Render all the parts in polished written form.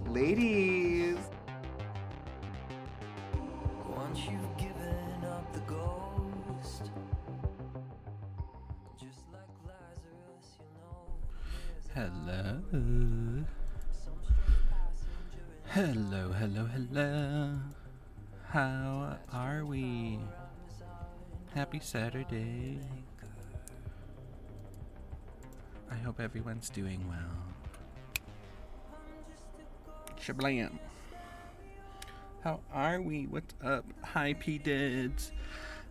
Ladies! Once you've given up the ghost, just like Lazarus, you know. Hello. Hello, hello, hello. How are we? Happy Saturday. I hope everyone's doing well. Shablam. How are we? What's up? Hi, P-Dids.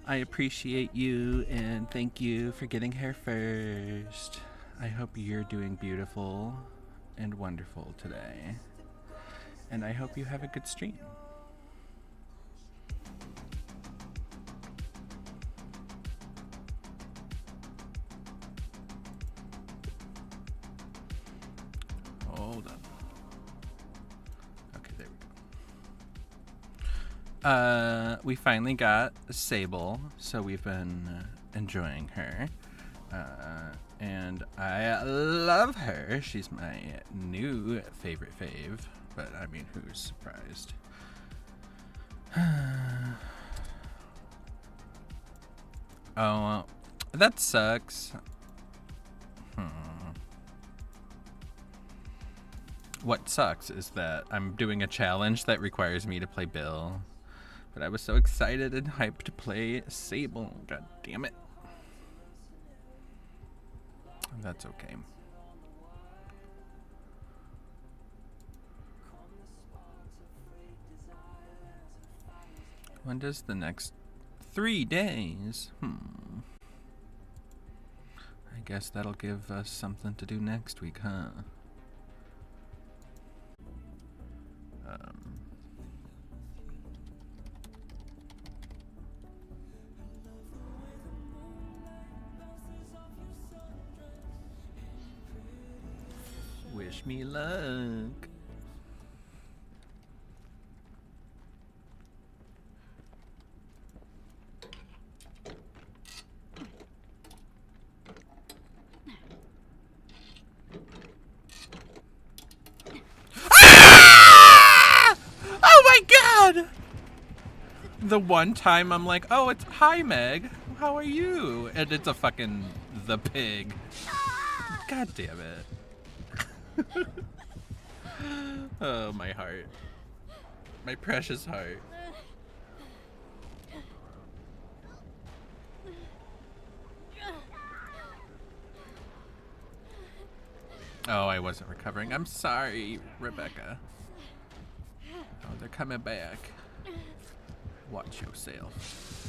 I appreciate you and thank you for getting here first. I hope you're doing beautiful and wonderful today. And I hope you have a good stream. Hold on. Okay, there we go. We finally got Sable, so we've been enjoying her. And I love her. She's my new favorite fave. But, I mean, who's surprised? Oh, that sucks. What sucks is that I'm doing a challenge that requires me to play Bill. But I was so excited and hyped to play Sable. God damn it. That's okay. When does the next 3 days? I guess that'll give us something to do next week, huh? Wish me luck. The one time I'm like, oh, it's hi, Meg. How are you? And it's a fucking the pig. God damn it. Oh, my heart. My precious heart. Oh, I wasn't recovering. I'm sorry, Rebecca. Oh, they're coming back. Watch yourself.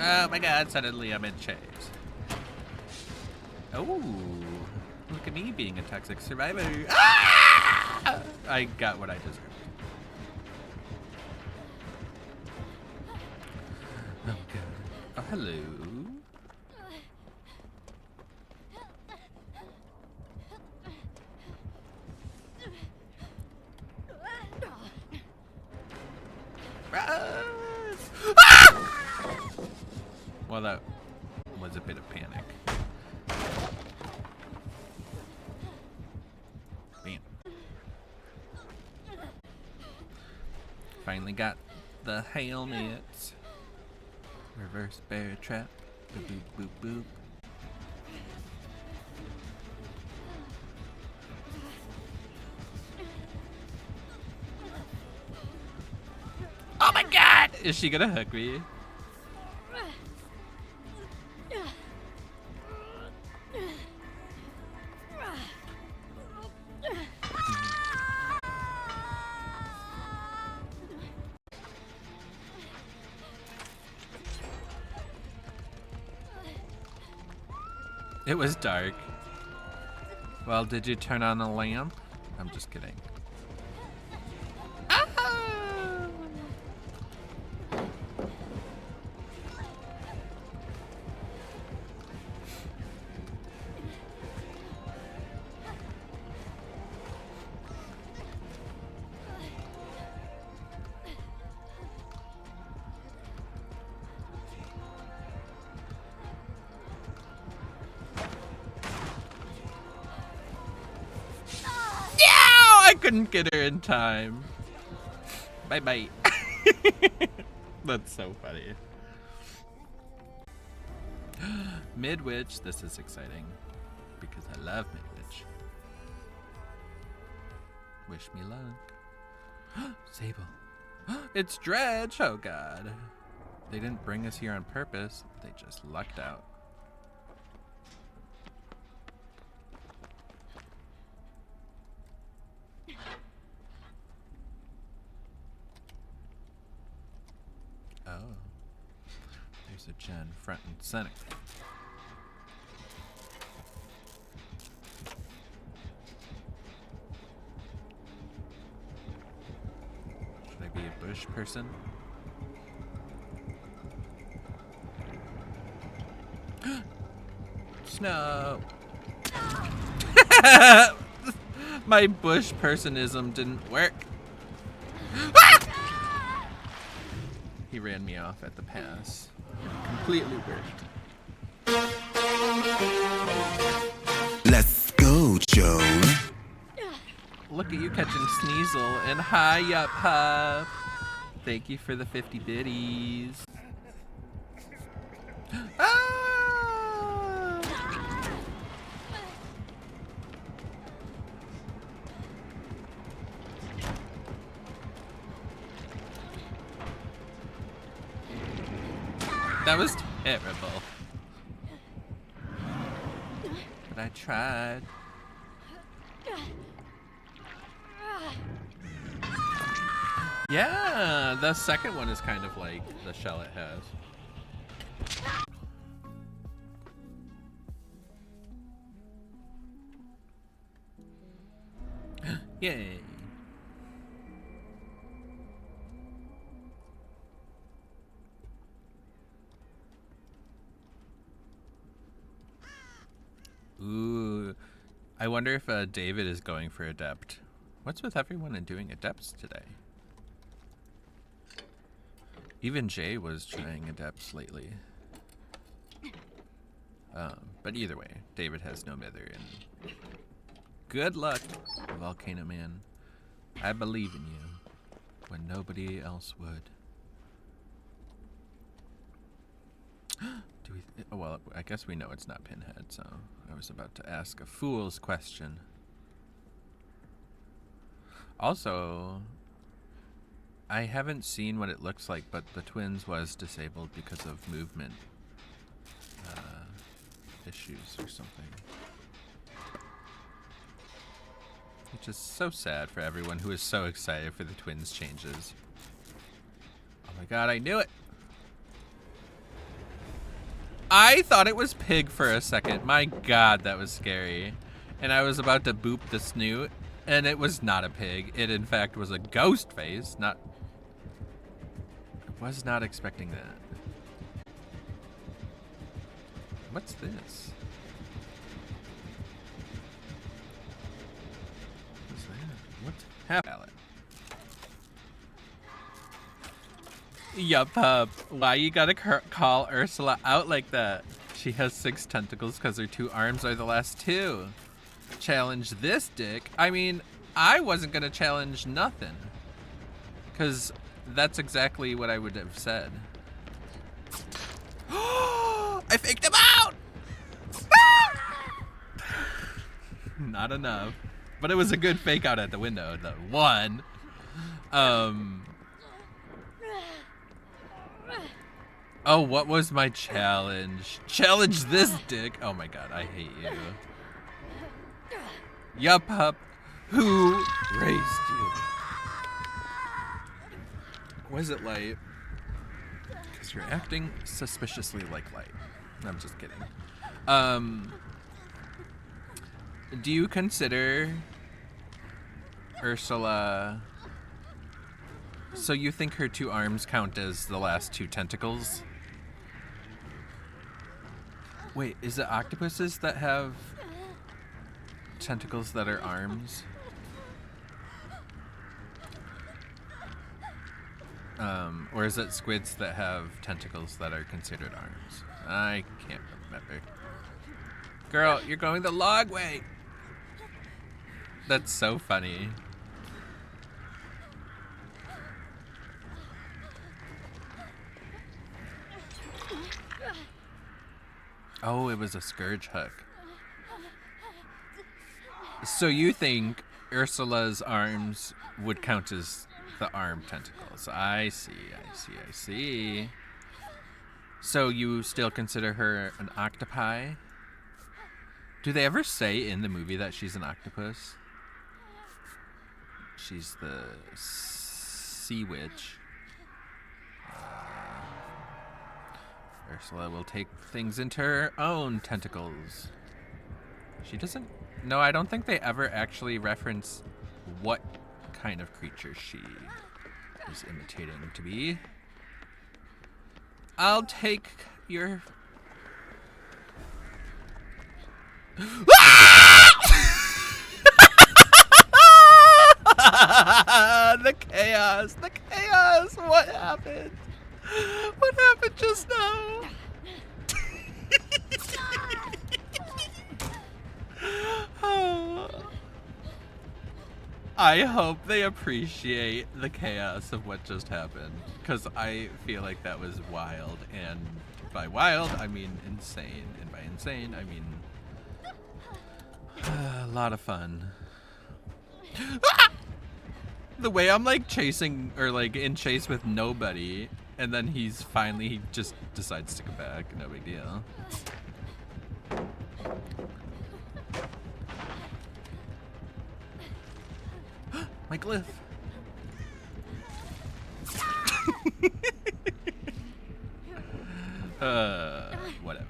Oh my god, suddenly I'm in chains. Oh, look at me being a toxic survivor. Ah! I got what I deserved. Oh god. Oh, hello. Ah! Well, that was a bit of panic. Bam. Finally got the helmets. Reverse bear trap. Boop, boop, boop, boop. Oh my god! Is she gonna hook me? It was dark. Well, did you turn on the lamp? I'm just kidding. Ah! Couldn't get her in time. Bye-bye. That's so funny. Midwich, this is exciting. Because I love Midwich. Wish me luck. Sable. It's Dredge! Oh god. They didn't bring us here on purpose. They just lucked out. Oh. There's a gen front and center. Should I be a bush person? Snow! My bush personism didn't work. He ran me off at the pass. Completely worked. Let's go, Joe. Look at you catching Sneasel and hi up, pup. Thank you for the 50 biddies. Ah! That was terrible. But I tried. Yeah, the second one is kind of like the shell it has. Yay. Ooh, I wonder if David is going for Adept. What's with everyone and doing Adepts today? Even Jay was trying Adepts lately. But either way, David has no mither, and good luck, Volcano Man. I believe in you when nobody else would. Do we? Oh, well, I guess we know it's not Pinhead, so I was about to ask a fool's question. Also, I haven't seen what it looks like, but the twins was disabled because of movement issues or something. Which is so sad for everyone who is so excited for the twins changes. Oh my god, I knew it! I thought it was Pig for a second. My god, that was scary. And I was about to boop the snoot, and it was not a pig. It, in fact, was a Ghostface. I was not expecting that. What's this? What's that? What's happening? Yup, pup. Why you gotta call Ursula out like that? She has 6 tentacles because her 2 arms are the last 2. Challenge this dick. I mean, I wasn't gonna challenge nothing. Because that's exactly what I would have said. I faked him out! Not enough. But it was a good fake out at the window, the one. Oh, what was my challenge? Challenge this dick. Oh my god, I hate you. Yup, pup. Who raised you? Was it light? Because you're acting suspiciously like light. I'm just kidding. Do you consider Ursula... So you think her 2 arms count as the last 2 tentacles? Wait, is it octopuses that have tentacles that are arms? Or is it squids that have tentacles that are considered arms? I can't remember. Girl, you're going the long way! That's so funny. Oh, it was a scourge hook. So you think Ursula's arms would count as the arm tentacles? I see. So you still consider her an octopi? Do they ever say in the movie that she's an octopus? She's the sea witch. Ursula will take things into her own tentacles. She doesn't... No, I don't think they ever actually reference what kind of creature she is imitating to be. I'll take your... The chaos! The chaos! What happened? What happened just now? Oh. I hope they appreciate the chaos of what just happened, because I feel like that was wild, and by wild I mean insane, and by insane I mean a lot of fun. The way I'm like chasing, or like in chase with nobody, and then he just decides to come back. No big deal. My glyph. Whatever.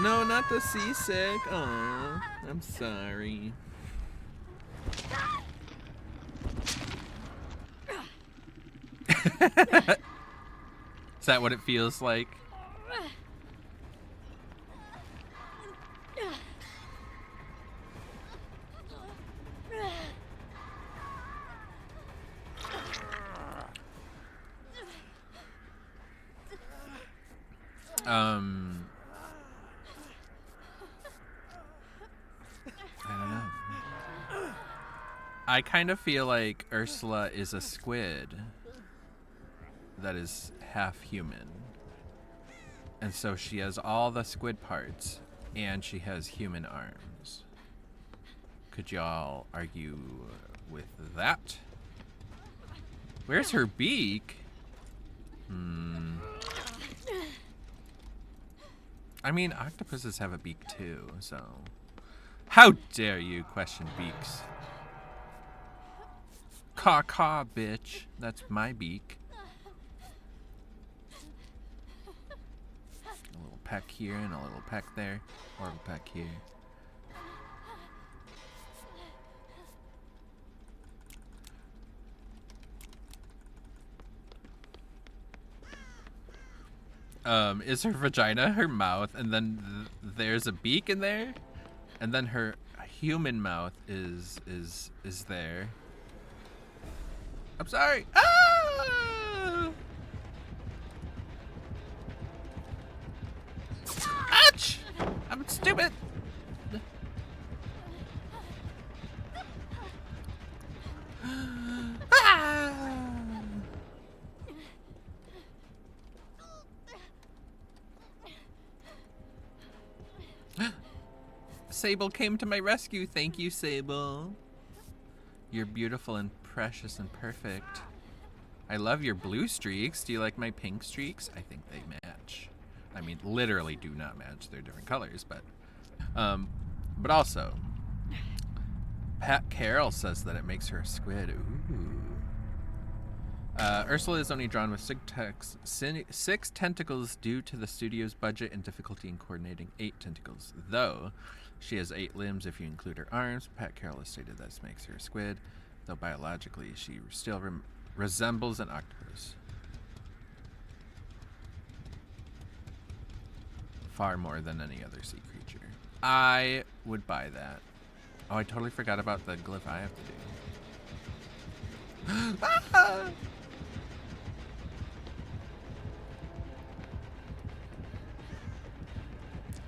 No, not the seasick. Aw, I'm sorry. Is that what it feels like? I don't know. I kind of feel like Ursula is a squid that is half human. And so she has all the squid parts, and she has human arms. Could y'all argue with that? Where's her beak? I mean, octopuses have a beak too, so... How dare you question beaks? Caw-caw, bitch. That's my beak. A little peck here and a little peck there. Or a peck here. Is her vagina her mouth, and then there's a beak in there, and then her human mouth is there. I'm sorry. Ah! Ouch! I'm stupid. Ah! Sable came to my rescue. Thank you, Sable. You're beautiful and precious and perfect. I love your blue streaks. Do you like my pink streaks? I think they match. I mean, literally do not match. They're different colors, but also, Pat Carroll says that it makes her a squid. Ooh. Ursula is only drawn with 6 tentacles due to the studio's budget and difficulty in coordinating 8 tentacles. Though she has 8 limbs if you include her arms. Pat Carroll has stated that this makes her a squid, though biologically she still resembles an octopus. Far more than any other sea creature. I would buy that. Oh, I totally forgot about the glyph I have to do. Ah!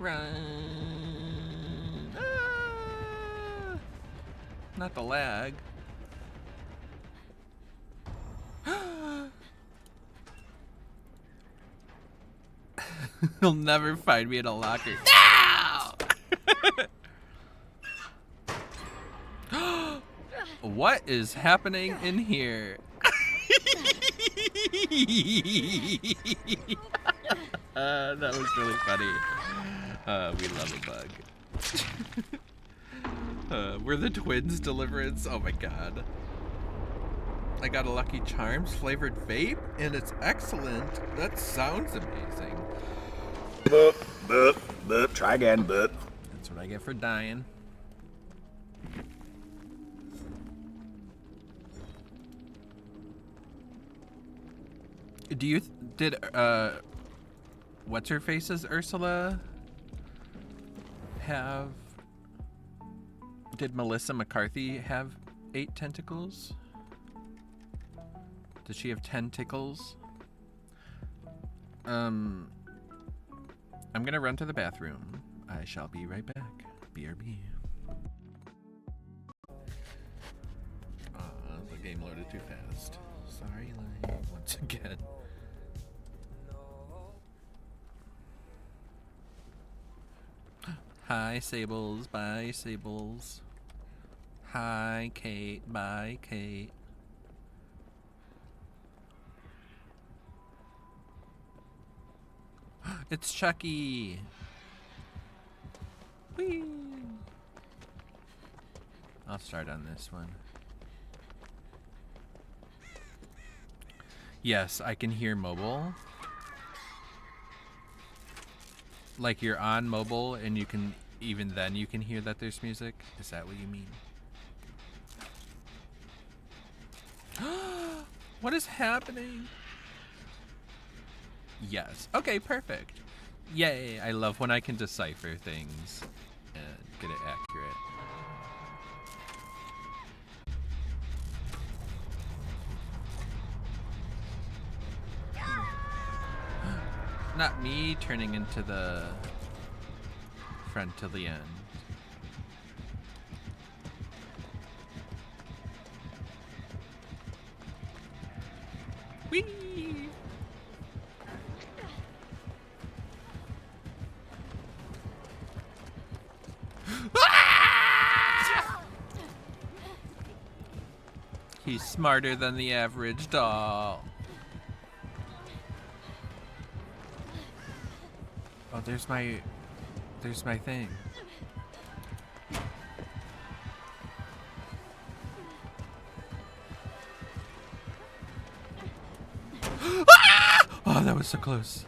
Run. Ah! Not the lag. You'll never find me in a locker. No! What is happening in here? That was really funny. We love a bug. We're the twins' deliverance. Oh my god. I got a Lucky Charms flavored vape, and it's excellent. That sounds amazing. Boop, boop, boop. Try again, boop. That's what I get for dying. Did what's her face's Ursula have? Did Melissa McCarthy have 8 tentacles? Did she have 10 tickles? I'm gonna run to the bathroom. I shall be right back. BRB. The game loaded too fast. Sorry, Elaine, once again. Hi, Sables. Bye, Sables. Hi, Kate. Bye, Kate. It's Chucky. Whee! I'll start on this one. Yes, I can hear mobile. Like you're on mobile and you can, even then you can hear that there's music? Is that what you mean? What is happening? Yes. Okay, perfect. Yay, I love when I can decipher things and get it accurate. Not me turning into the friend till the end. Whee! He's smarter than the average doll. Oh, there's my thing. Oh, that was so close.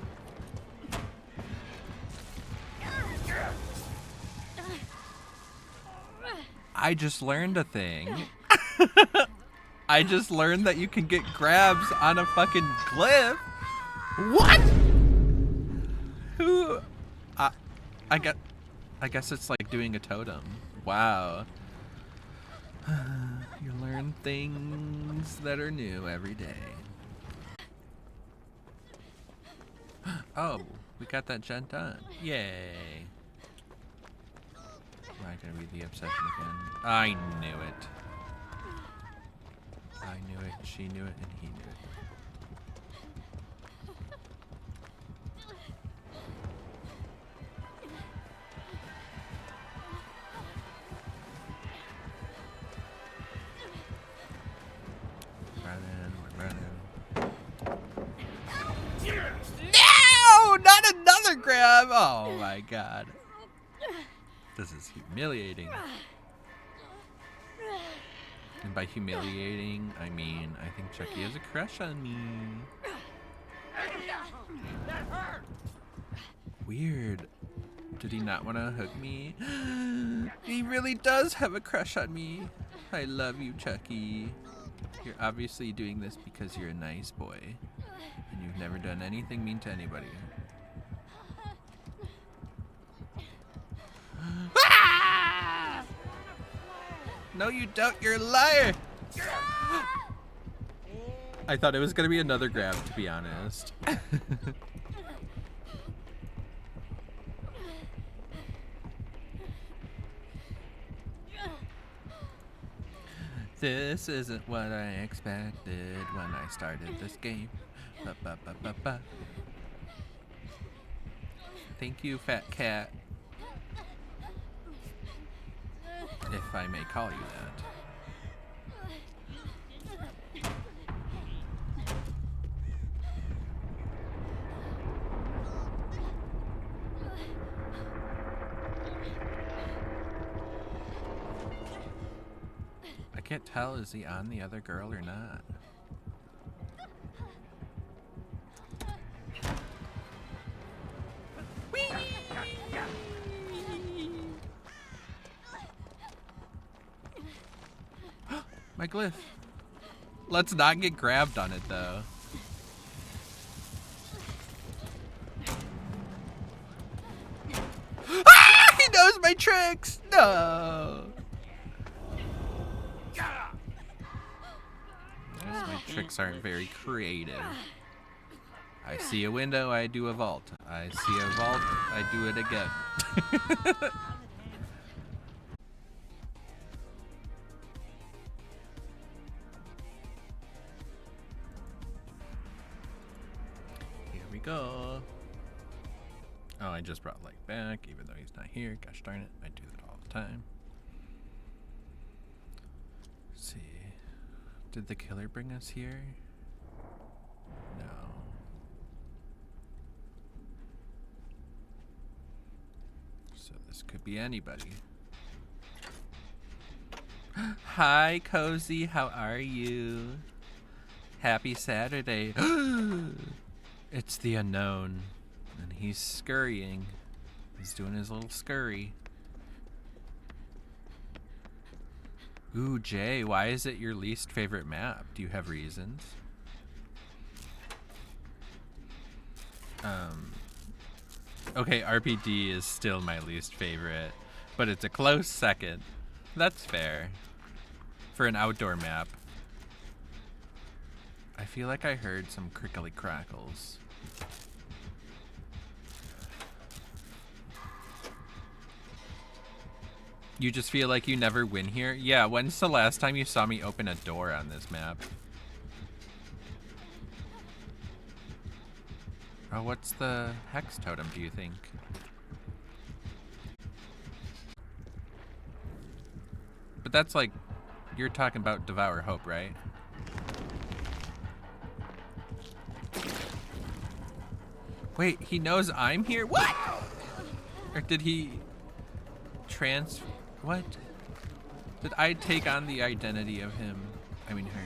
I just learned a thing. I just learned that you can get grabs on a fucking glyph. What? Who? I guess it's like doing a totem. Wow. You learn things that are new every day. Oh, we got that gent done. Yay. Am I gonna read the obsession again? I knew it. I knew it, she knew it, and he knew it. We're running. No! Not another grab! Oh my god. This is humiliating. And by humiliating, I mean, I think Chucky has a crush on me. Weird. Did he not want to hug me? He really does have a crush on me. I love you, Chucky. You're obviously doing this because you're a nice boy. And you've never done anything mean to anybody. No, you don't. You're a liar. I thought it was going to be another grab, to be honest. This isn't what I expected when I started this game. Ba-ba-ba-ba-ba. Thank you, fat cat. If I may call you that. I can't tell, is he on the other girl or not? My glyph. Let's not get grabbed on it though. Ah! He knows my tricks! No! My tricks aren't very creative. I see a window, I do a vault. I see a vault, I do it again. Here we go. Oh, I just brought Light back, even though he's not here. Gosh darn it, I do that all the time. Let's see. Did the killer bring us here? No. So this could be anybody. Hi, Cozy. How are you? Happy Saturday. It's the unknown. And he's scurrying. He's doing his little scurry. Ooh, Jay, why is it your least favorite map? Do you have reasons? Okay, RPD is still my least favorite, but it's a close second. That's fair. For an outdoor map. I feel like I heard some crickly crackles. You just feel like you never win here? Yeah, when's the last time you saw me open a door on this map? Oh, what's the hex totem, do you think? But that's like, you're talking about Devour Hope, right? Wait, he knows I'm here? What? Or did he what? Did I take on the identity of him? I mean her.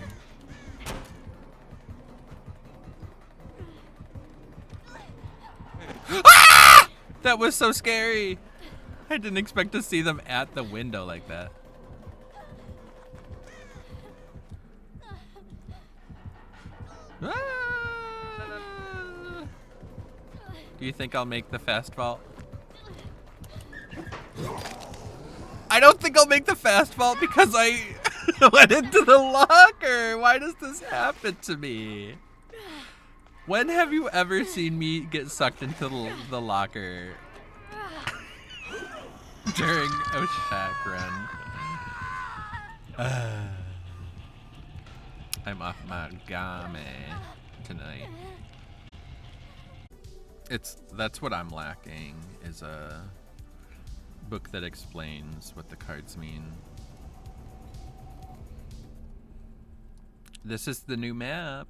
Ah! That was so scary. I didn't expect to see them at the window like that. Ah! Do you think I'll make the fast vault? I don't think I'll make the fast vault because I went into the locker. Why does this happen to me? When have you ever seen me get sucked into the locker during a shack run? I'm off my game tonight. That's what I'm lacking, is a book that explains what the cards mean. This is the new map.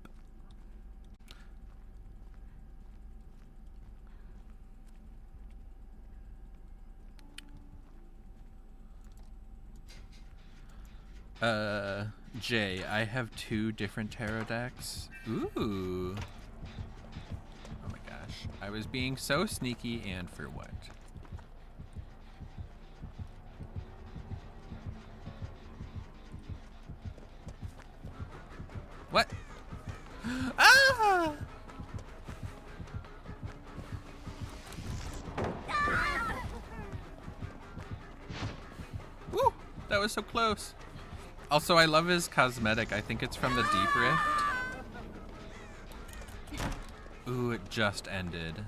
Jay, I have 2 different tarot decks. Ooh. Oh my gosh. I was being so sneaky, and for what? What? Ah! Woo! That was so close. Also, I love his cosmetic. I think it's from the Deep Rift. Ooh, it just ended.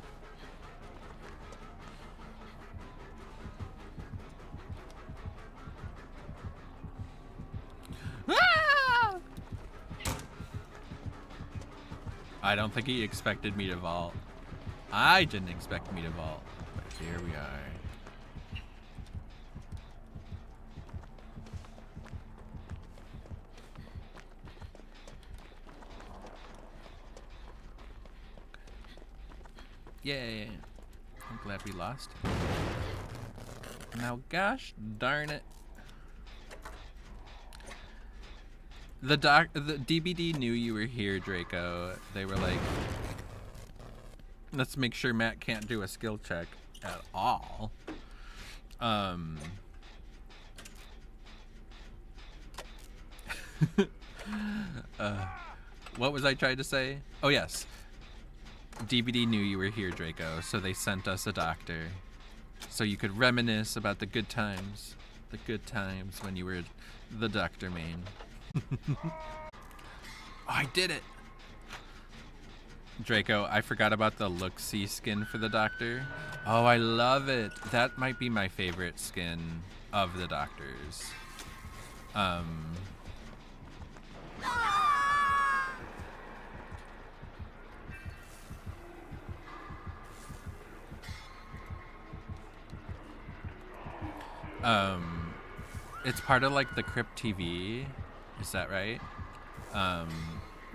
Ah! I don't think he expected me to vault. I didn't expect me to vault, but here we are. Yay. I'm glad we lost. Now, gosh darn it. The DBD knew you were here, Draco. They were like, let's make sure Matt can't do a skill check at all. What was I trying to say? Oh, yes. DBD knew you were here, Draco, so they sent us a doctor. So you could reminisce about the good times. The good times when you were the doctor main. Oh, I did it! Draco, I forgot about the look-see skin for the doctor. Oh, I love it. That might be my favorite skin of the doctors. It's part of like the Crypt TV, is that right?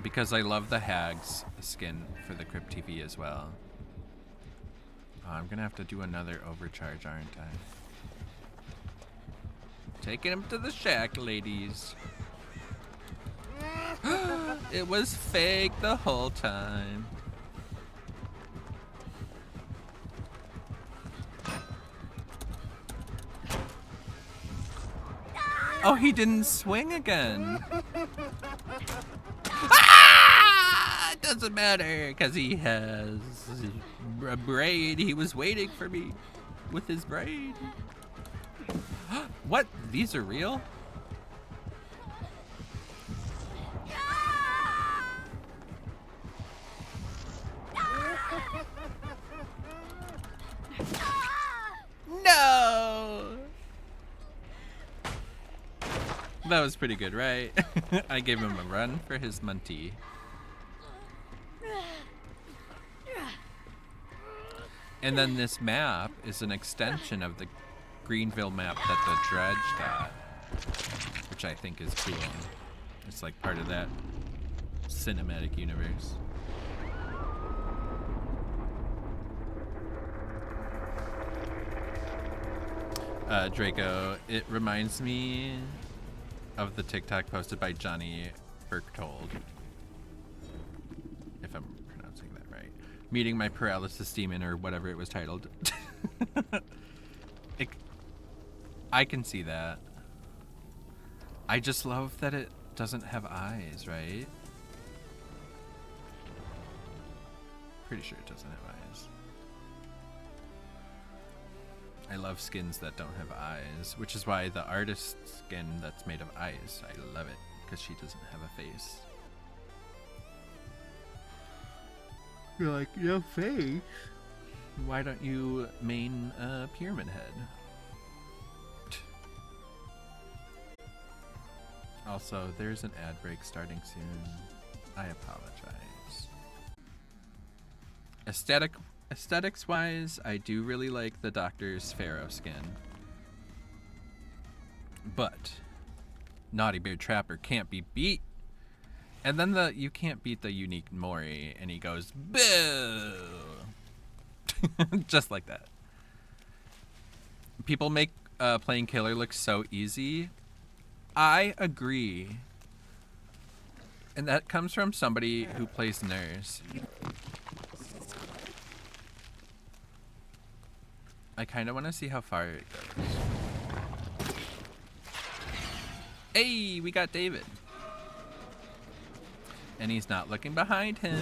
Because I love the Hag's skin for the Crypt TV as well. Oh, I'm gonna have to do another overcharge, aren't I? Taking him to the shack, ladies. It was fake the whole time. Oh, he didn't swing again. Ah! It doesn't matter, because he has a braid. He was waiting for me with his braid. What? These are real? No! That was pretty good, right? I gave him a run for his Munty. And then this map is an extension of the Greenville map that the Dredge got, which I think is cool. It's like part of that cinematic universe. Draco, it reminds me of the TikTok posted by Johnny Berchtold, if I'm pronouncing that right. Meeting my paralysis demon, or whatever it was titled. I can see that. I just love that it doesn't have eyes, right? Pretty sure it doesn't have eyes. I love skins that don't have eyes, which is why the artist skin that's made of eyes, I love it, because she doesn't have a face. You're like, no face? Why don't you main Pyramid Head? Also, there's an ad break starting soon. I apologize. Aesthetics wise, I do really like the Doctor's Pharaoh skin. But Naughty Beard Trapper can't be beat. And then you can't beat the unique Mori, and he goes boo. Just like that. People make playing killer look so easy. I agree. And that comes from somebody who plays nurse. I kind of want to see how far it goes. Hey, we got David. And he's not looking behind him.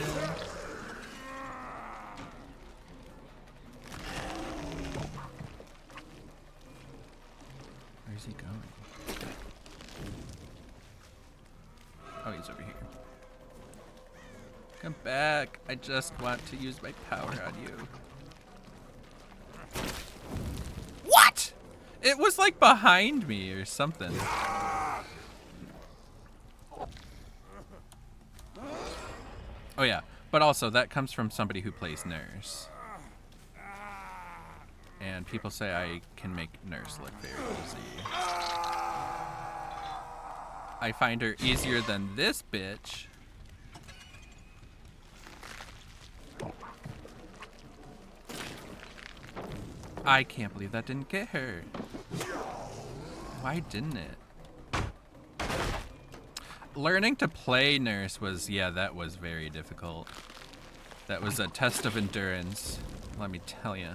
Where's he going? Oh, he's over here. Come back. I just want to use my power on you. What? It was like behind me or something. Oh yeah, But also, that comes from somebody who plays nurse. And people say I can make nurse look very easy. I find her easier than this bitch. I can't believe that didn't get her. Why didn't it? Learning to play nurse was, yeah, that was very difficult. That was a test of endurance, let me tell you.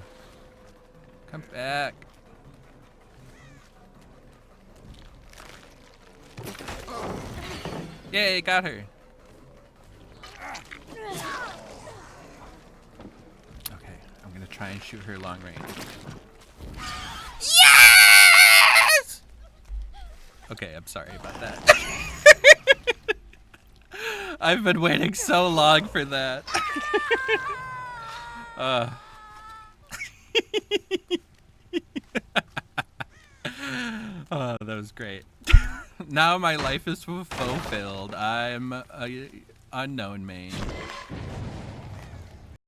Come back. Yay, got her. Okay, I'm gonna try and shoot her long range. Yes! Okay, I'm sorry about that. I've been waiting so long for that. Oh, that was great. Now my life is fulfilled. I'm a unknown main.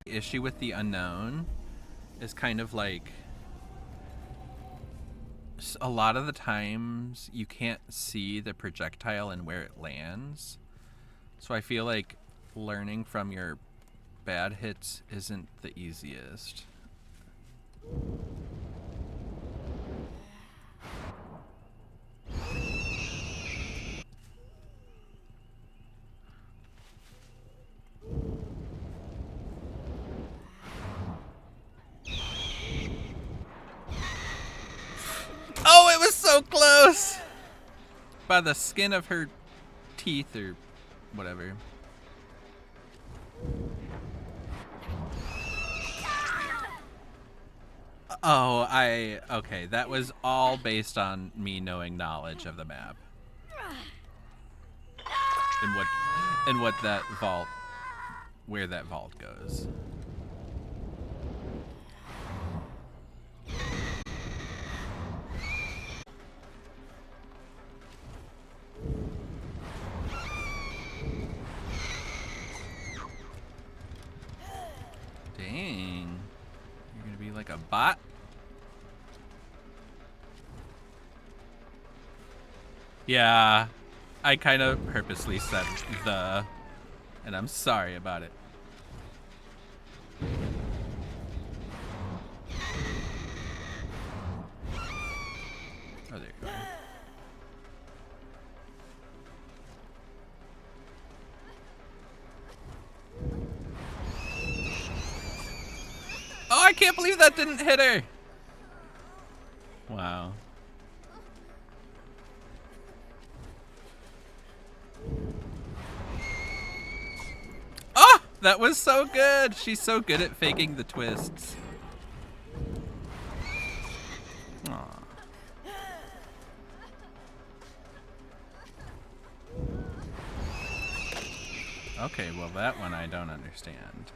The issue with the unknown is kind of like a lot of the times you can't see the projectile and where it lands. So I feel like learning from your bad hits isn't the easiest. Oh, it was so close! By the skin of her teeth or whatever. Oh, okay, that was all based on me knowing knowledge of the map. And what that vault, where that vault goes. Dang. You're gonna be like a bot? Yeah, I kind of purposely said the, and I'm sorry about it. Oh, there you go. Oh, I can't believe that didn't hit her. Wow. Oh, that was so good. She's so good at faking the twists. Aw. Okay, well that one I don't understand.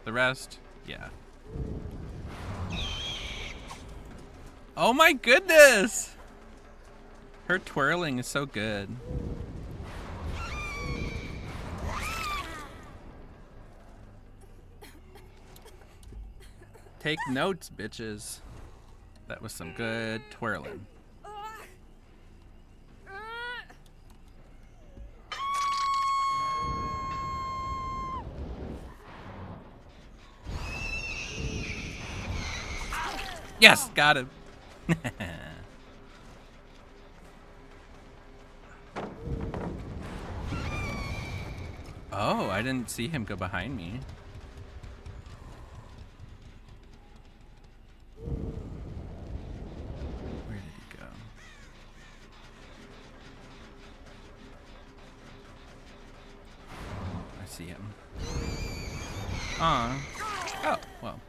The rest, yeah. Oh my goodness! Her twirling is so good. Take notes, bitches. That was some good twirling. Yes, got him. Oh, I didn't see him go behind me. Where did he go? I see him. Aw. Oh, well.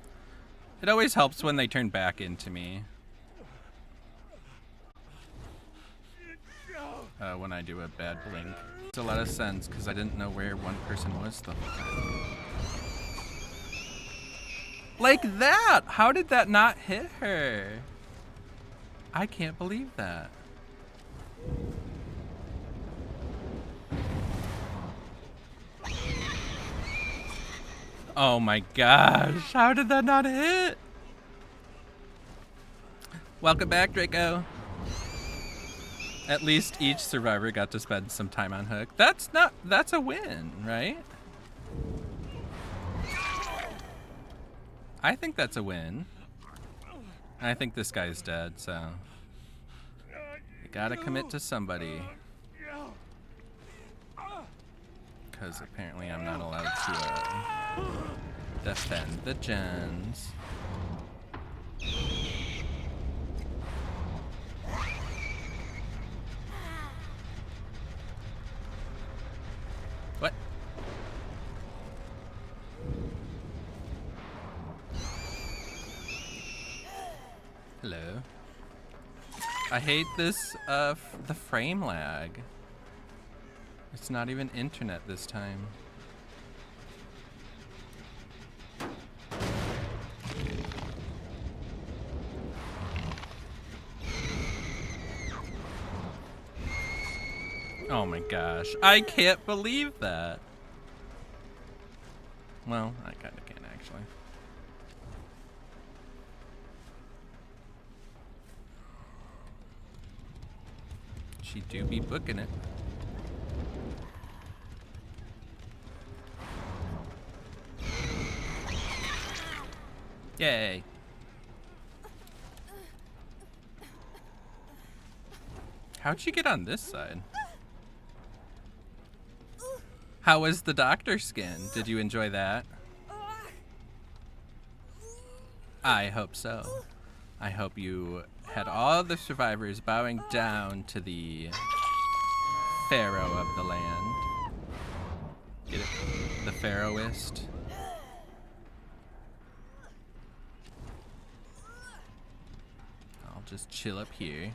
It always helps when they turn back into me. When I do a bad blink. It's a lot of sense because I didn't know where one person was the whole time. Like that! How did that not hit her? I can't believe that. Oh my gosh, how did that not hit? Welcome back, Draco. At least each survivor got to spend some time on hook. That's a win, right? I think that's a win. I think this guy's dead, so you gotta commit to somebody. Because apparently I'm not allowed to defend the gens. What? Hello. I hate this, the frame lag. It's not even internet this time. Oh my gosh, I can't believe that. Well, I kinda can actually. She do be booking it. Yay. How'd she get on this side? How was the doctor skin? Did you enjoy that? I hope so. I hope you had all the survivors bowing down to the pharaoh of the land. Get it? The pharaohist. I'll just chill up here.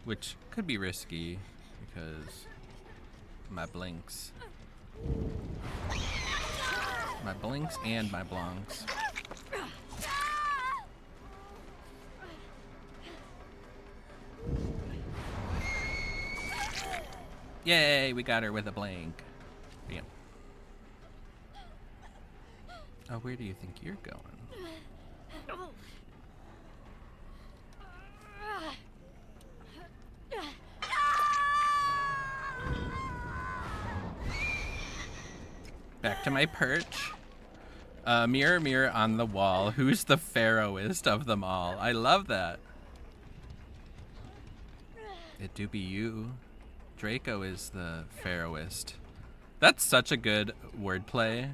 Which could be risky because my blinks. My blinks and my blonks. Yay, we got her with a blink. Bam. Oh, where do you think you're going? Back to my perch. Mirror, mirror on the wall. Who's the pharaohist of them all? I love that. It do be you. Draco is the pharaohist. That's such a good wordplay.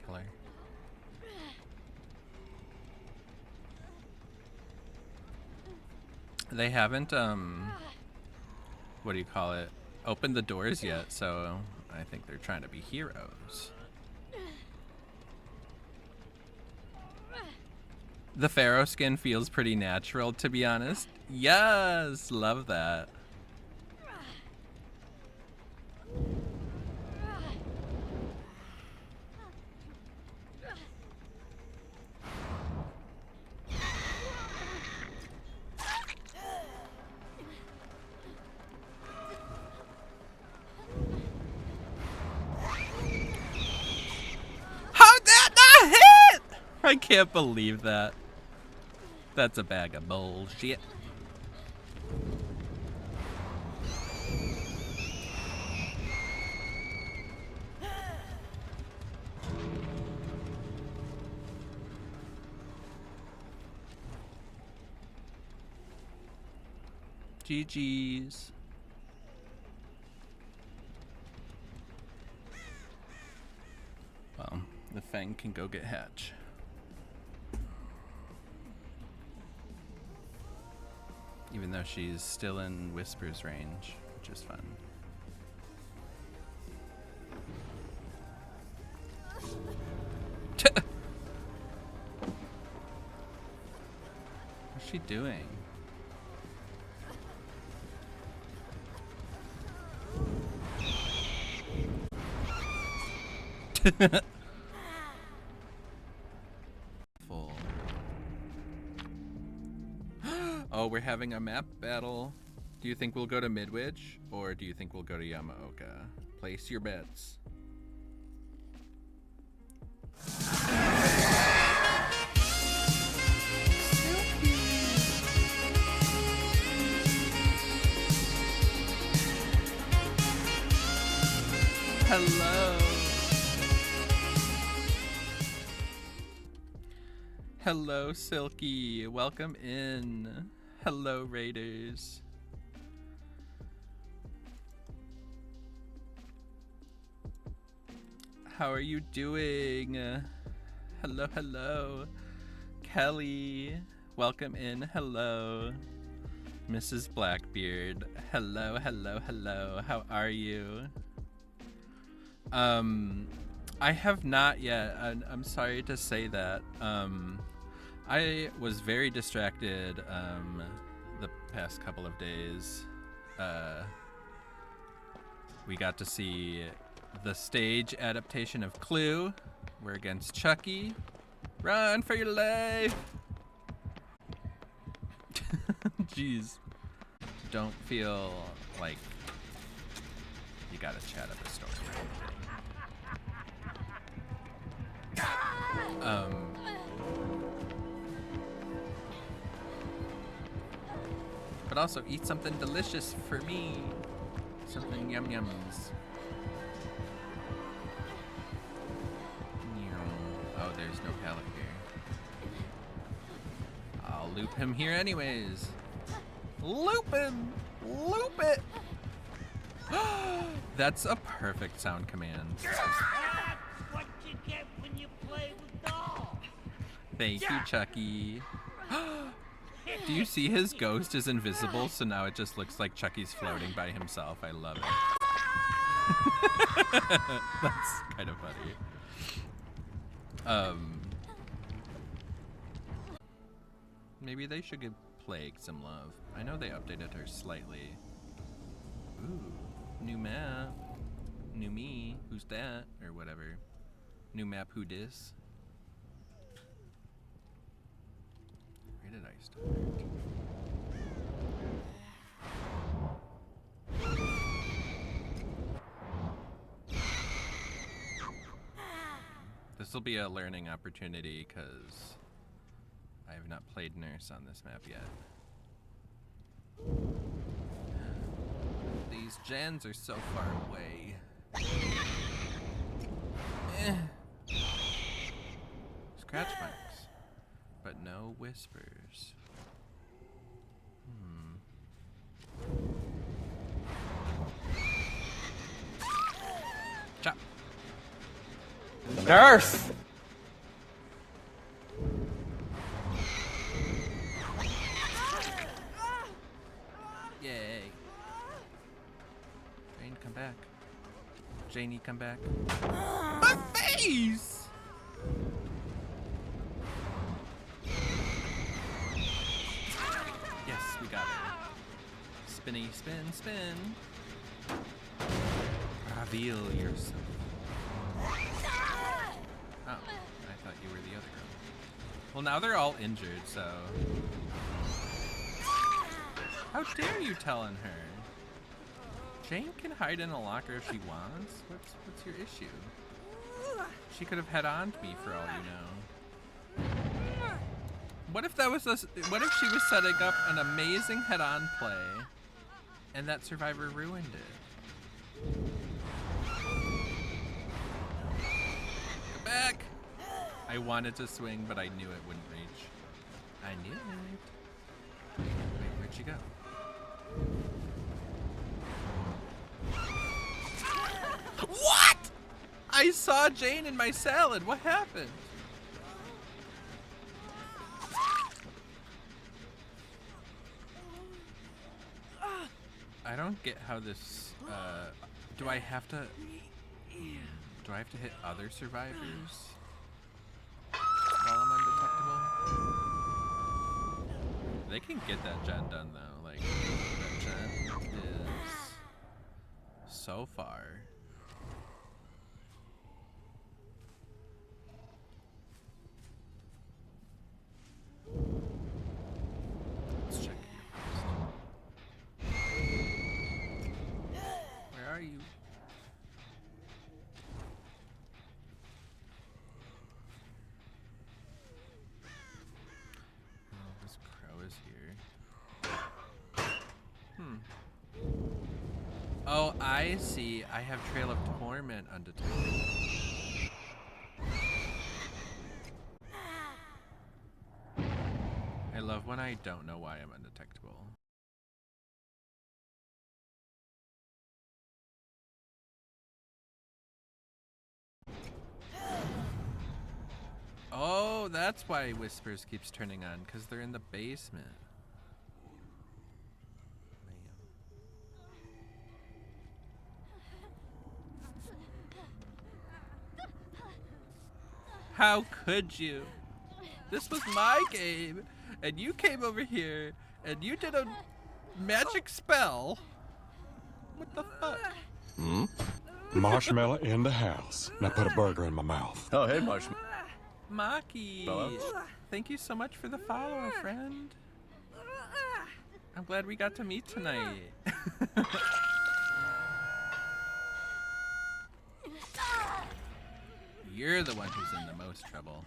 Color. They haven't, what do you call it, opened the doors yet, so I think they're trying to be heroes. The pharaoh skin feels pretty natural, to be honest. Yes, love that. How'd that not hit? I can't believe that. That's a bag of bullshit. GG's. Well, the feng can go get Hatch. Even though she's still in Whisper's range, which is fun. What's she doing? Full. we're having a map battle. Do you think we'll go to Midwich, or do you think we'll go to Yamaoka? Place your bets. Hello. Hello, Silky. Welcome in. Hello, Raiders. How are you doing? Hello, hello. Kelly, welcome in. Hello. Mrs. Blackbeard, hello, hello, hello. How are you? I have not yet. I'm sorry to say that. I was very distracted the past couple of days. We got to see the stage adaptation of Clue. We're against Chucky. Run for your life! Jeez. Don't feel like you gotta chat up a story. But also eat something delicious for me. Something yum yums. Oh, there's no pallet here. I'll loop him here anyways. Loop him! Loop it! That's a perfect sound command. That's what you get when you play with dolls. Thank you, Chucky. Do you see his ghost is invisible, so now it just looks like Chucky's floating by himself? I love it. That's kind of funny. Maybe they should give Plague some love. I know they updated her slightly. Ooh, new map. New me. Who's that? Or whatever. New map, who dis? Where did I start? This will be a learning opportunity because I have not played Nurse on this map yet. These gens are so far away. Scratch marks, but no whispers. Chop. Nurse! Yay. Jane, come back. Janie, come back. My face! Yes, we got it. Spinny, spin, spin. Reveal yourself. Oh, I thought you were the other girl. Well, now they're all injured, so... How dare you tell on her? Jane can hide in a locker if she wants. What's your issue? She could have head-oned me for all you know. What if that was what if she was setting up an amazing head-on play and that survivor ruined it? Come back! I wanted to swing, but I knew it wouldn't reach. I knew it. Wait, where'd she go? What? I saw Jane in my salad. What happened? I don't get how this, do I have to hit other survivors while I'm undetectable? They can get that gen done though, like, that gen is so far. Let's check here. Oh, I see. I have Trail of Torment undetected. I love when I don't know why I'm undetectable. Oh, that's why Whispers keeps turning on, because they're in the basement. How could you? This was my game, and you came over here, and you did a magic spell. What the fuck? Hmm? Marshmallow in the house. Now put a burger in my mouth. Oh, hey, Marshmallow. Maki, thank you so much for the follow, friend. I'm glad we got to meet tonight. You're the one who's in the most trouble.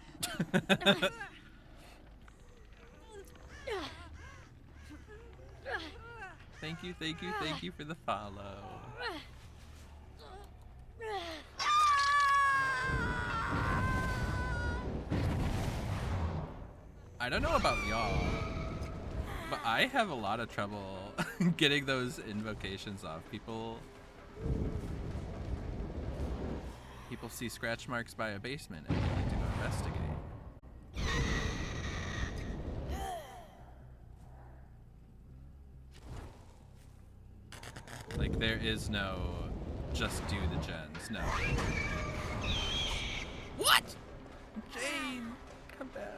Thank you, thank you, thank you for the follow. I don't know about y'all, but I have a lot of trouble getting those invocations off. People see scratch marks by a basement and we need to go investigate. Like, there is no just do the gens, no. What? Jane, come back.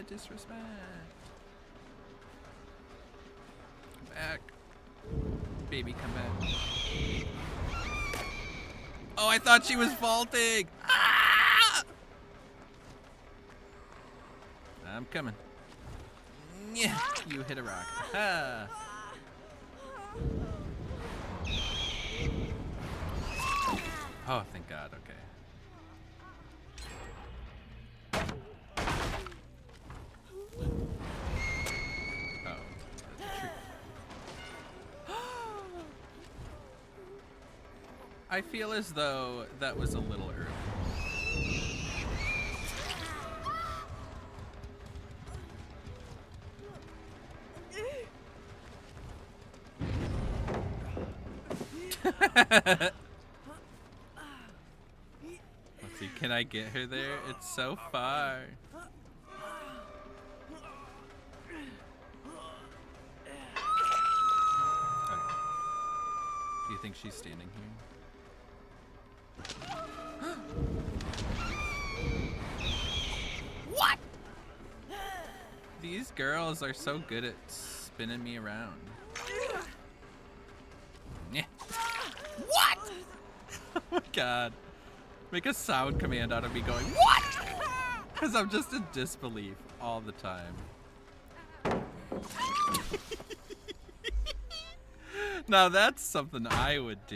Disrespect. Come back. Baby, come back. Oh, I thought she was vaulting. Ah! I'm coming. Yeah, you hit a rock. Ah. Oh, thank God. Okay. I feel as though that was a little early. Let's see, can I get her there? It's so far. Okay. Do you think she's standing here? What? These girls are so good at spinning me around. Yeah. What? Oh my God. Make a sound command out of me going, what? Because I'm just in disbelief all the time. Now that's something I would do.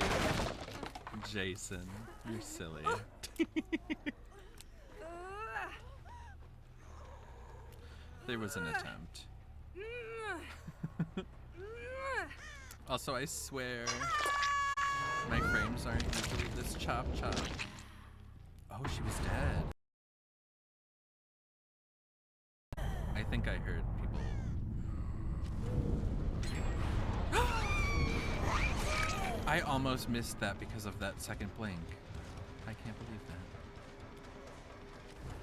Jason, you're silly. There was an attempt. Also, I swear, my frames aren't usually this chop. Oh, she was dead. I think I heard people. I almost missed that because of that second blink. I can't believe that.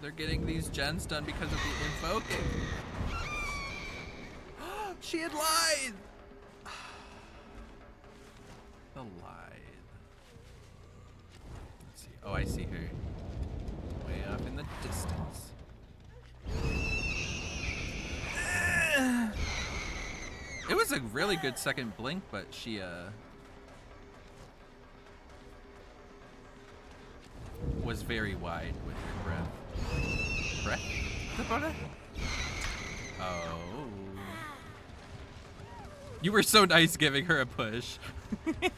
They're getting these gens done because of the invoking. She had lied! The lie. Let's see. Oh, I see her. Way up in the distance. It was a really good second blink, but she, was very wide with her breath. Breath? The breath? Oh. You were so nice giving her a push. Okay.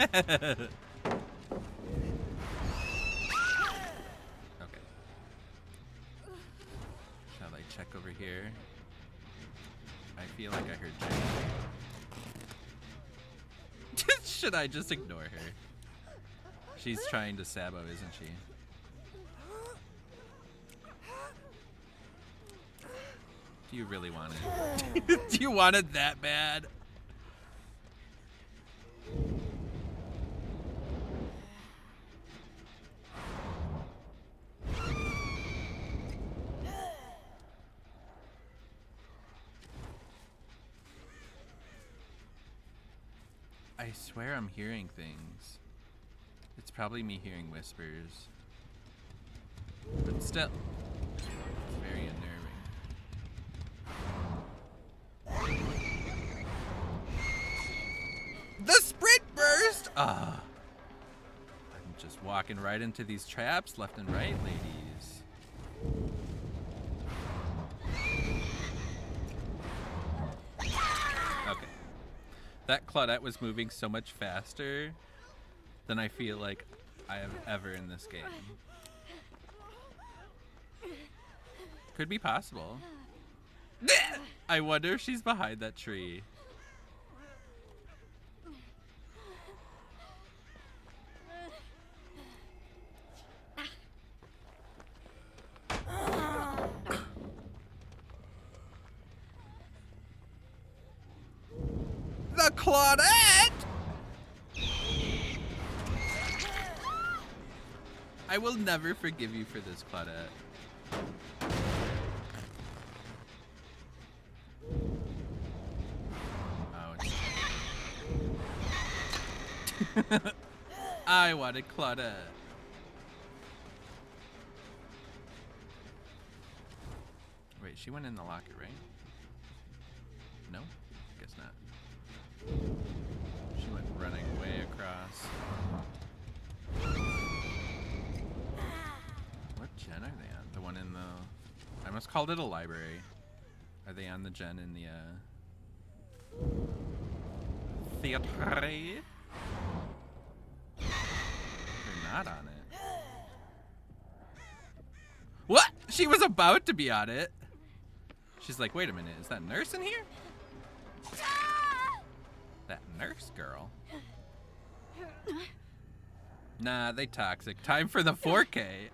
Shall I check over here? I feel like I heard Jane. Should I just ignore her? She's trying to sabo, isn't she? Do you really want it? Do you want it that bad? I swear I'm hearing things. It's probably me hearing whispers. But still, it's very unnerving. The sprint burst! Ah. I'm just walking right into these traps left and right, ladies. Okay. That Claudette was moving so much faster than I feel like I have ever in this game. Could be possible. I wonder if she's behind that tree. The Claudette! I will never forgive you for this, Claudette. Oh, I wanted Claudette. Wait, she went in the locker, right? No? Guess not. She went running way across. What gen are they on? The one in the... I must called it a library. Are they on the gen in the, theater? They're not on it. What? She was about to be on it. She's like, wait a minute, is that nurse in here? That nurse girl. Nah, they toxic. Time for the 4K.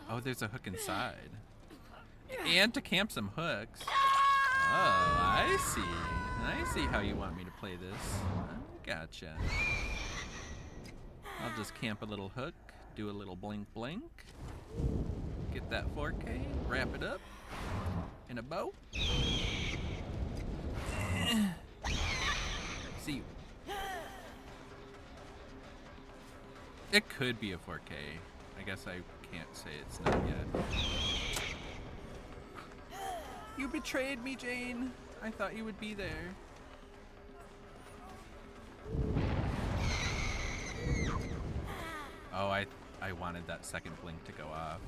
Oh, there's a hook inside. And to camp some hooks. Oh, I see. I see how you want me to play this. I gotcha. I'll just camp a little hook, do a little blink blink. Get that 4K, wrap it up in a bow. See, it could be a 4K. I guess I can't say it's not yet. You betrayed me, Jane. I thought you would be there. Oh, I wanted that second blink to go off.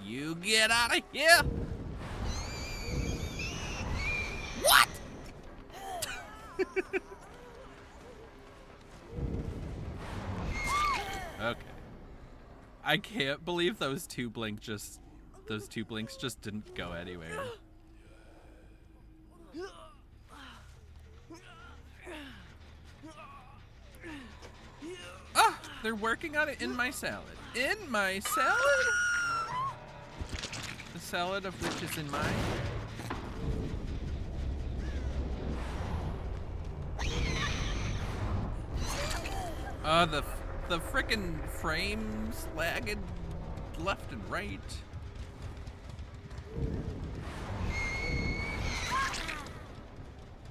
You get out of here! What? Okay. I can't believe those two blinks just didn't go anywhere. Ah, they're working on it in my salad. In my salad? The salad of which is in mine. The frickin' frames lagging left and right.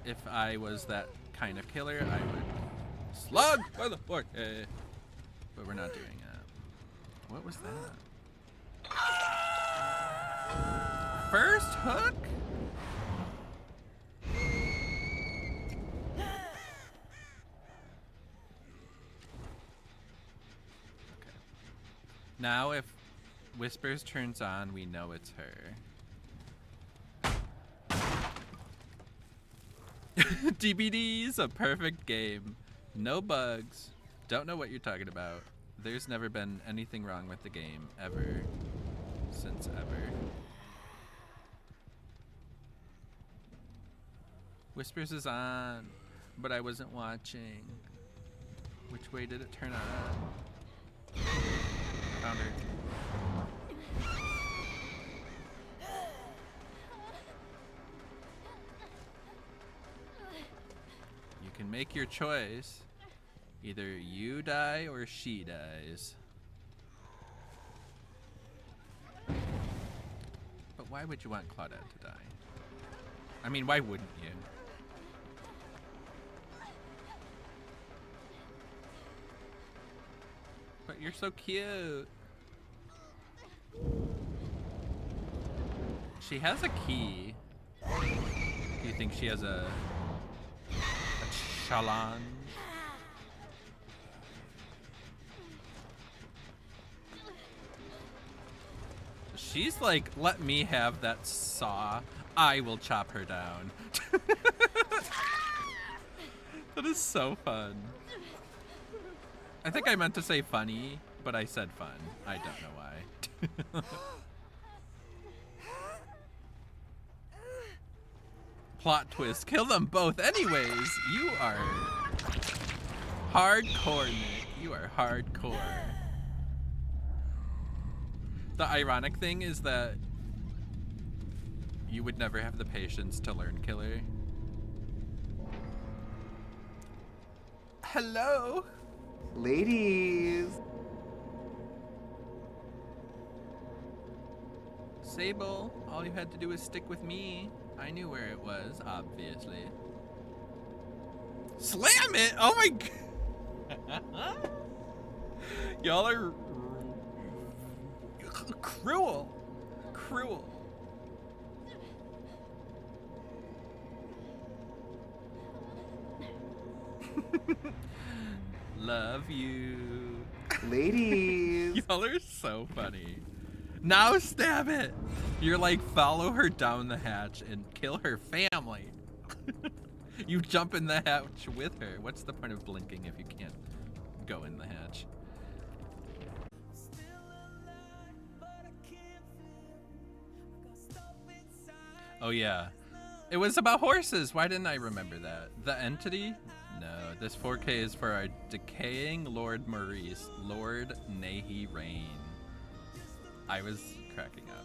If I was that kind of killer, I would slug for the 4K. But we're not doing that. What was that? First hook? Now if Whispers turns on, we know it's her. DBD's a perfect game. No bugs. Don't know what you're talking about. There's never been anything wrong with the game, ever. Since ever. Whispers is on, but I wasn't watching. Which way did it turn on? Found her. You can make your choice. Either you die or she dies. But why would you want Claudette to die? I mean, why wouldn't you? But you're so cute. She has a key. Do you think she has a challenge? She's like, let me have that saw. I will chop her down. That is so fun. I think I meant to say funny, but I said fun. I don't know why. Plot twist. Kill them both anyways. You are hardcore, Nick. You are hardcore. The ironic thing is that you would never have the patience to learn killer. Hello? Ladies. Sable, all you had to do was stick with me. I knew where it was, obviously. Slam it! Oh my god! Y'all are cruel. Cruel. Love you. Ladies. Y'all are so funny. Now stab it. You're like, follow her down the hatch and kill her family. You jump in the hatch with her. What's the point of blinking if you can't go in the hatch? Oh yeah. It was about horses. Why didn't I remember that? The entity? No, this 4K is for our decaying Lord Maurice, Lord Nahi Rain. I was cracking up.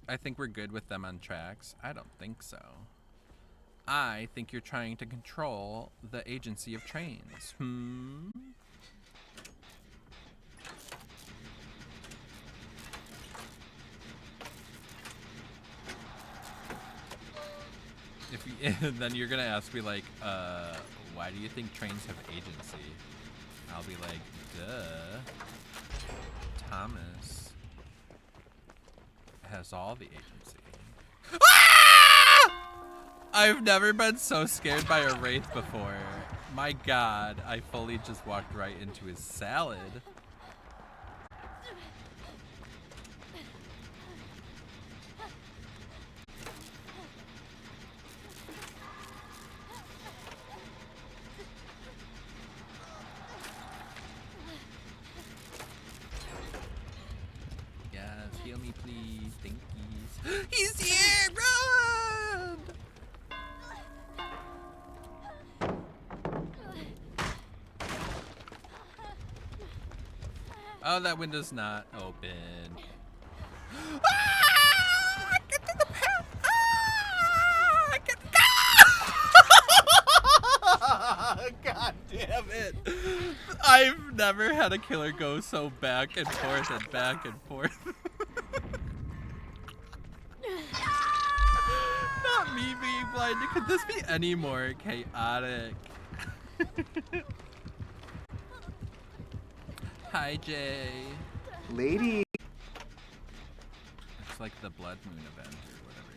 I think we're good with them on tracks. I don't think so. I think you're trying to control the agency of trains. If you, then you're gonna ask me like, why do you think trains have agency? I'll be like, duh. Thomas has all the agency. Ah! I've never been so scared by a Wraith before. My god, I fully just walked right into his salad. Heal me, please. Thankies. He's here! Run! Oh, that window's not open. Ah! Get to the path! Ah! Get God damn it. I've never had a killer go so back and forth and back and forth. Not me being blinded. Could this be any more chaotic? Hi, Jay. Lady. It's like the Blood Moon event or whatever.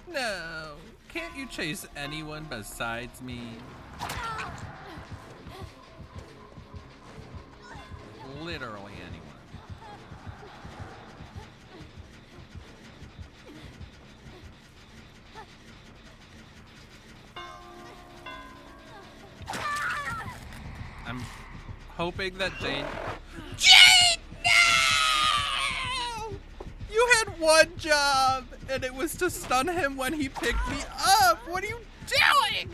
No! Can't you chase anyone besides me? Literally anyone. I'm hoping that Jane... Jane, no! You had one job, and it was to stun him when he picked me up. What are you doing?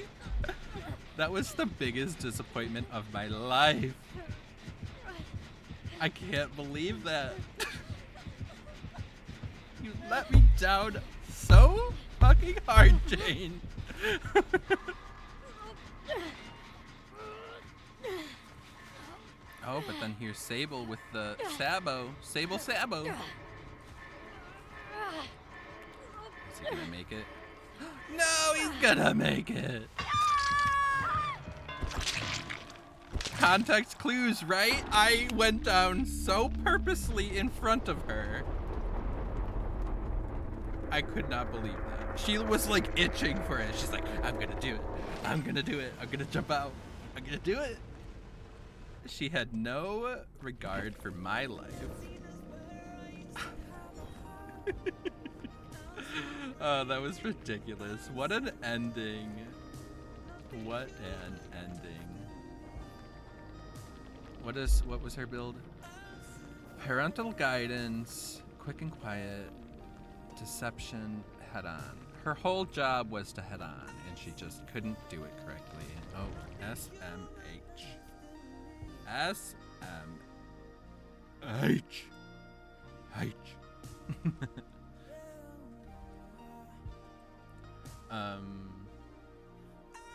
That was the biggest disappointment of my life. I can't believe that. You let me down so fucking hard, Jane. Oh, but then here's Sable with the Sabo. Sable Sabo. Is he gonna make it? No, he's gonna make it. Context clues, right? I went down so purposely in front of her. I could not believe that. She was like itching for it. She's like, I'm gonna do it. I'm gonna do it. I'm gonna jump out. I'm gonna do it. She had no regard for my life. Oh, that was ridiculous. What an ending. What an ending. What was her build? Parental guidance, quick and quiet, deception, head on. Her whole job was to head on, and she just couldn't do it correctly. Oh, SMH. SMH. H.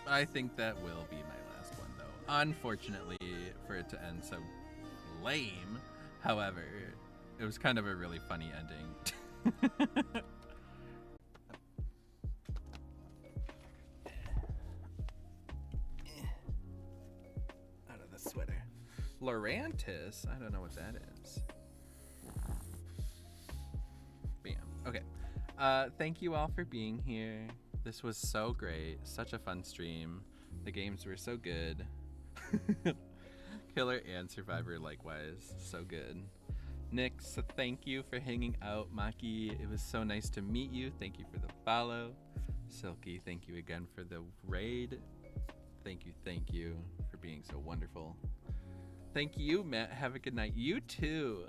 I think that will be my last one, though. Unfortunately, for it to end so lame. However, it was kind of a really funny ending. Out of the sweater. Lorantis? I don't know what that is. Bam. Okay. Thank you all for being here. This was so great. Such a fun stream. The games were so good. Killer and Survivor likewise. So good. Nix, thank you for hanging out. Maki, it was so nice to meet you. Thank you for the follow. Silky, thank you again for the raid. Thank you for being so wonderful. Thank you, Matt. Have a good night. You too.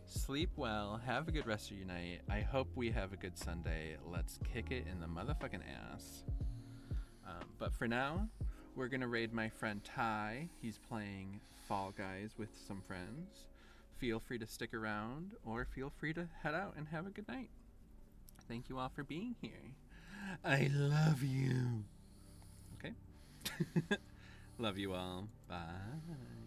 Sleep well. Have a good rest of your night. I hope we have a good Sunday. Let's kick it in the motherfucking ass. But for now, we're going to raid my friend Ty. He's playing Fall Guys with some friends. Feel free to stick around or feel free to head out and have a good night. Thank you all for being here. I love you. Okay. Love you all. Bye.